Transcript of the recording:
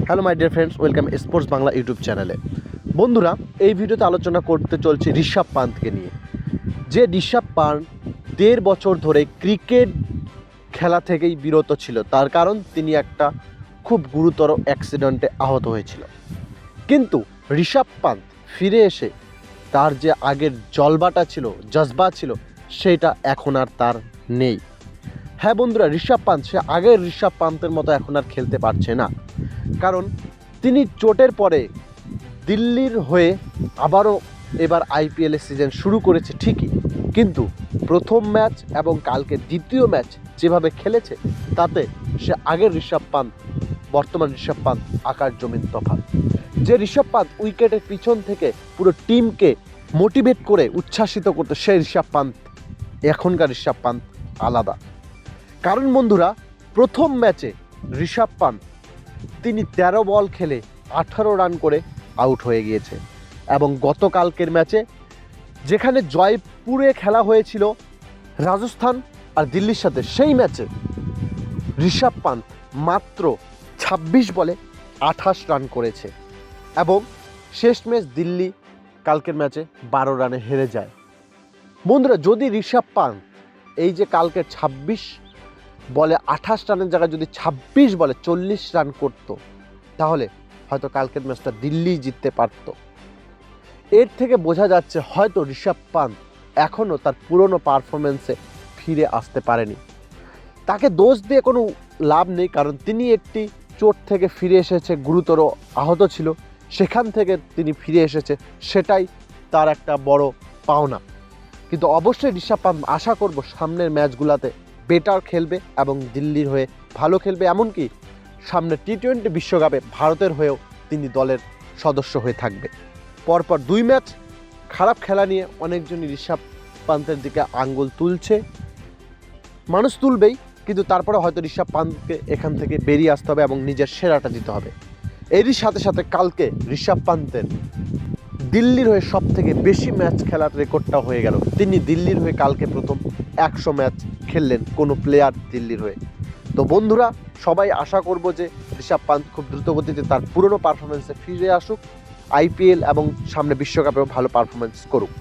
Hello my dear friends, welcome sports Bangla YouTube চ্যানেলে। বন্ধুরা, এই ভিডিওতে আলোচনা করতে চলছে ঋষভ পান্থকে নিয়ে। যে ঋষভ পান্থ 1.5 বছর ধরে ক্রিকেট খেলা থেকেই বিরত ছিল, তার কারণ তিনি একটা খুব গুরুতর অ্যাক্সিডেন্টে আহত হয়েছিল। কিন্তু ঋষভ পান্থ ফিরে এসে তার যে আগের জলবাটা ছিল, জজবা ছিল, সেটা এখন আর তার নেই। হ্যাঁ বন্ধুরা, ঋষভ পান্থ সে আগের ঋষভ পান্থের মতো এখন আর খেলতে পারছে না। কারণ তিনি চোটের পরে দিল্লির হয়ে আবারও এবার আইপিএলের সিজন শুরু করেছে ঠিকই, কিন্তু প্রথম ম্যাচ এবং কালকে দ্বিতীয় ম্যাচ যেভাবে খেলেছে তাতে সে আগের ঋষভ পান্থ বর্তমান ঋষভ পান্থ আকাশ জমিন তফাৎ। যে ঋষভ পান্থ উইকেটের পিছন থেকে পুরো টিমকে মোটিভেট করে উচ্ছ্বাসিত করতো, সেই ঋষভ পান্থ এখনকার ঋষভ পান্থ আলাদা। কারণ বন্ধুরা, প্রথম ম্যাচে ঋষভ পান্থ তিনি 13 বল খেলে 18 রান করে আউট হয়ে গিয়েছে। এবং গতকালকের ম্যাচে যেখানে জয়পুরে খেলা হয়েছিল রাজস্থান আর দিল্লির সাথে, সেই ম্যাচে ঋষভ পান্থ মাত্র 26 বলে 28 রান করেছে। এবং শেষ ম্যাচ দিল্লি কালকের ম্যাচে 12 রানে হেরে যায়। বন্ধুরা, যদি ঋষভ পান্থ এই যে কালকে 26 বলে 28 রানের জায়গায় যদি 26 বলে 40 রান করতো, তাহলে হয়তো কালকের ম্যাচটা দিল্লি জিততে পারত। এর থেকে বোঝা যাচ্ছে হয়তো ঋষভ পান্থ এখনও তার পুরনো পারফরমেন্সে ফিরে আসতে পারেনি। তাকে দোষ দিয়ে কোনো লাভ নেই, কারণ তিনি একটি চোট থেকে ফিরে এসেছে, গুরুতর আহত ছিল, সেখান থেকে তিনি ফিরে এসেছে, সেটাই তার একটা বড় পাওনা। কিন্তু অবশ্যই ঋষভ পান্থ আশা করব সামনের ম্যাচগুলোতে বেটার খেলবে এবং দিল্লির হয়ে ভালো খেলবে। এমনকি সামনে টি-20 বিশ্বকাপে ভারতের হয়েও তিনি দলের সদস্য হয়ে থাকবে। পরপর 2 ম্যাচ খারাপ খেলা নিয়ে অনেকজনই ঋষভ পান্থের দিকে আঙ্গুল তুলছে। মানুষ তুলবেই, কিন্তু তারপরে হয়তো ঋষভ পান্থকে এখান থেকে বেরিয়ে আসতে হবে এবং নিজের সেরাটা দিতে হবে। এরই সাথে সাথে কালকে ঋষভ পান্থের দিল্লির হয়ে সব থেকে বেশি ম্যাচ খেলার রেকর্ডটা হয়ে গেল। তিনি দিল্লির হয়ে কালকে প্রথম 100 ম্যাচ খেললেন কোনো প্লেয়ার দিল্লির হয়ে। তো বন্ধুরা, সবাই আশা করব যে ঋষভ পান্থ খুব দ্রুতগতিতে তার পুরনো পারফরমেন্সে ফিরে আসুক, আইপিএল এবং সামনে বিশ্বকাপেও ভালো পারফরমেন্স করুক।